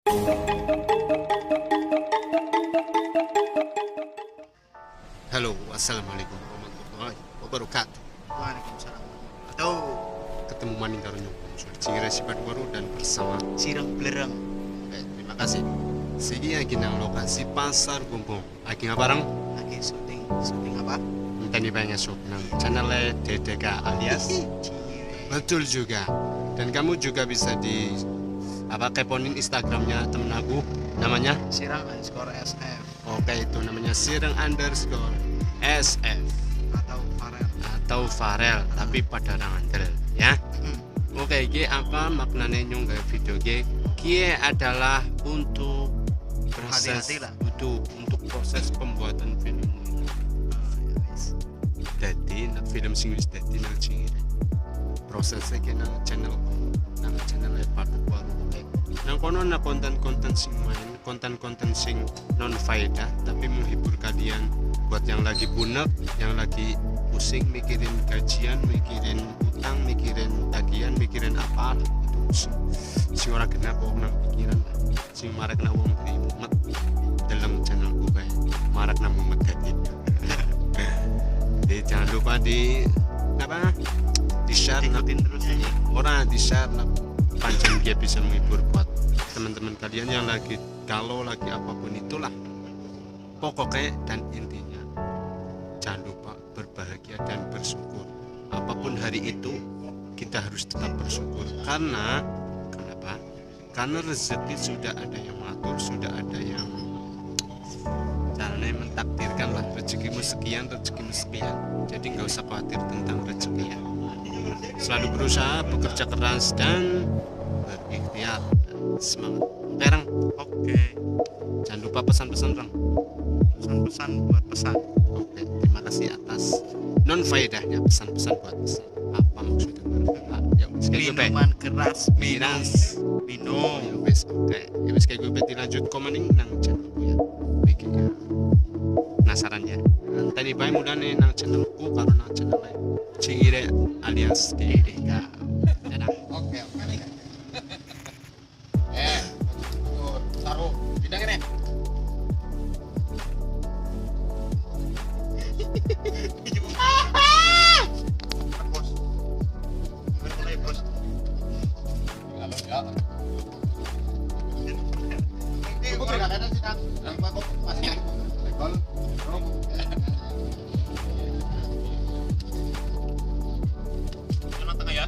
Halo, assalamualaikum warahmatullahi wabarakatuh. Waalaikumsalam. Atau Ketemu maning karo nyong Cingire Sifat baru dan bersama. sirang belerang. Terima kasih. Segi lagi nang lokasi pasar Gombong. Lagi ngaparang? Lagi syuting apa? Tadi banyak sok nang channelnya DDK alias. Betul juga. Dan kamu juga bisa di keponin Instagramnya temen aku, namanya Sirang_SF oke, itu namanya Sirang_SF atau Farel. tapi pada rangandel ya. Oke, ini apa maknanya nyong gawe video ini adalah untuk proses Hati-hati lah. untuk proses pembuatan film ini. Jadi film sing wis dadi nang Cingire. Prosesnya kena channel part baru. Nang kono na konten-konten sing main, konten-konten sing non faedah tapi menghibur kalian buat yang lagi bunek, yang lagi pusing mikirin gajian, mikirin utang, mikirin tagihan, mikirin apa itu sing ora kena kok nang pikiran lah. Sing marakna wong mumet dalam channel gue kayak marakna mumet tadi. Jadi jangan lupa di share, Ikutin terus aja. orang di share panjang dia bisa menghibur buat teman-teman kalian yang lagi galau, lagi apapun itulah pokoknya. Dan intinya jangan lupa berbahagia dan bersyukur. Apapun hari itu kita harus tetap bersyukur. Karena kenapa? Karena rezeki sudah ada yang mengatur, sudah ada yang caranya mentakdirkan lah, rezekimu sekian. Jadi nggak usah khawatir tentang rezeki ya. Selalu berusaha, bekerja keras dan berikhtiar. Semangat. Oke, Rang. Oke. Jangan lupa pesan-pesan, Rang. Pesan-pesan buat pesan. Oke, terima kasih atas non faedahnya pesan-pesan buat pesan. Apa maksudnya? Ya, Minuman keras minum. Ya wis, oke. Ya wis kayak gue dilanjut komening nang channelku ya. Bikinnya. Penasaran ya? Tadi bae mudane nang channelku karo nang channel Cingire alias DDK. Dadah. Oke. Taruh bidang ini. Bos. Mulai bos. Halo ya. Ini tidak ada sih, Kang. Kok masih lekol. Tengah ya.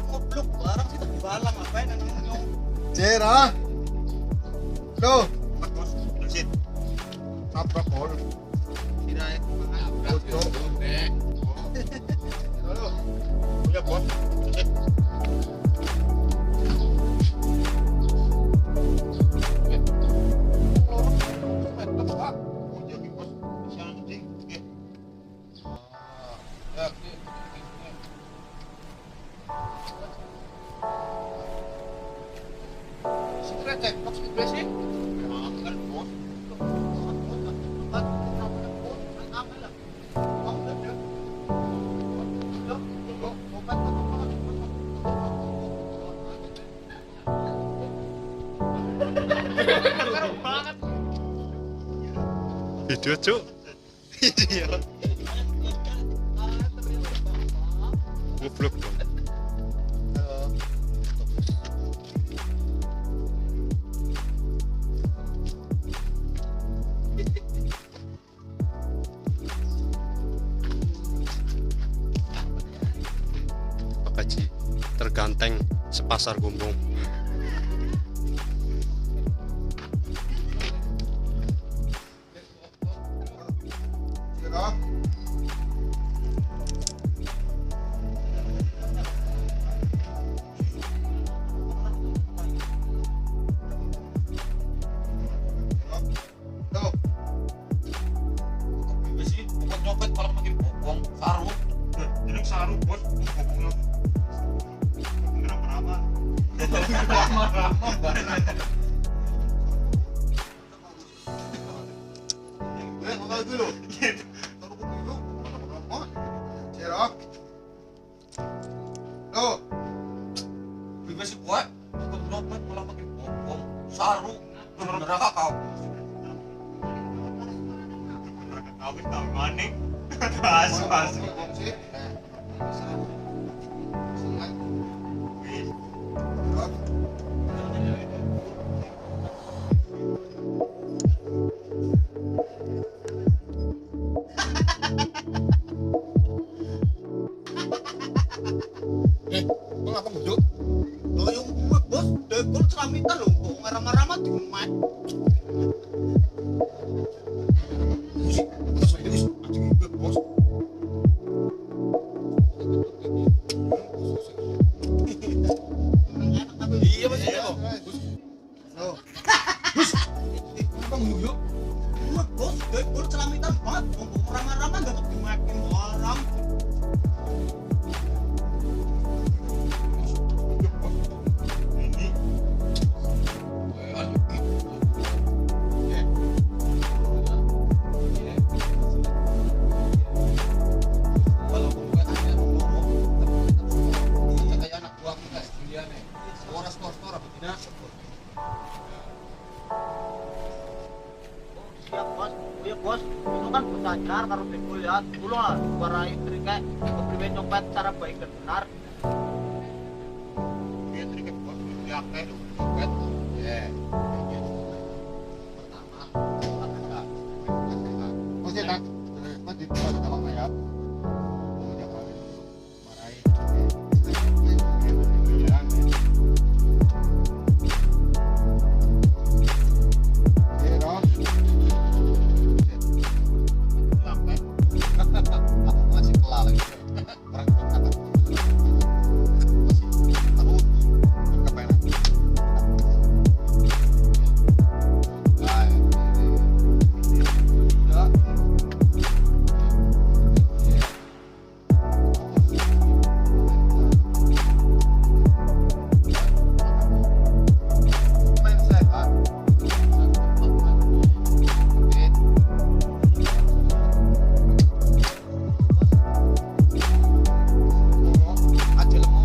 Goblok barang sih di balang ngapain anjing. Cera. Tuh, Bos, lanjut. nabrak kol. Kirain Ojo. Halo. Udah, Bos. Video cuk. Iya. Goblok dong. Pak Haji terganteng sepasar Gombong. Cera. Tuh. Besi, nyopet kalau pakai bokong, sarung. Jadi sarung bos, bokongnya. Kenapa-napa? Masuk, masuk. Kok apa ngeduk? Lo yung gue bos, dekol ceramitan lo, kok ngarama-rama di mic. Terus lagi terus anjing gue bos. Iya mas, iya kok. Oh. Bus. Apa ngeduk? Gue bos, dekol ceramitan banget, kok ngarama-rama gak di mic orang. Ini Kalau gue tanya ngomong, tapi kayak anak buah kita dia nih. Suara skor apa tidak? siap bos, iya bos. Itu kan bos ajar karo dekol ya. Dulu lah, suara istri kayak kepriwe nyopet cara baik dan benar. Dia tadi kan bos diake lu, copet. Ya. Pertama, enggak. Bos ya kan? Mas di tempat sama ya. Udah kali marahin. Masih kelar lagi. Orang kata. Aku kepenak. Main sehat. Aja lemu.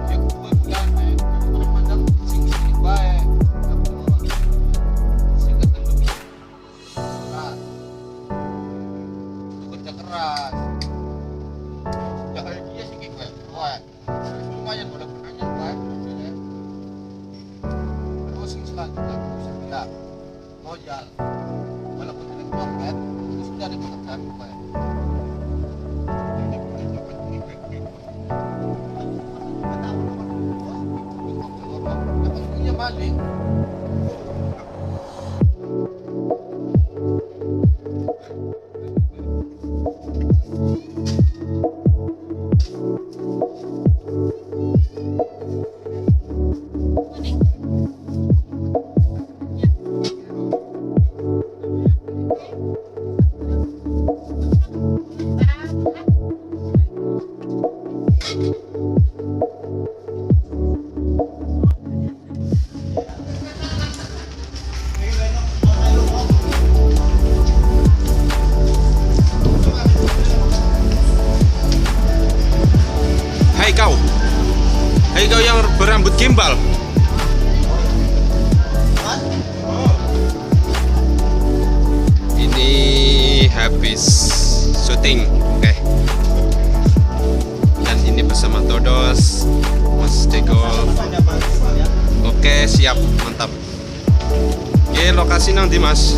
Ya gue bilang nih, pandang sing baik. Sing ketemu. Nah, lu kerja keras. Ya kayak dia sih gue. Wah, lumayan udah pernahnya gue. Maksudnya. Terus yang selanjutnya bisa bilang modal. Walaupun tidak copet, itu sudah ada pekerjaan gue. Punya maling. Hei kau yang berambut gimbal. Ini habis syuting, oke. Dan ini bersama Todos, Mas Dekol. Oke, siap, mantap. Oke, lokasi nang di Mas.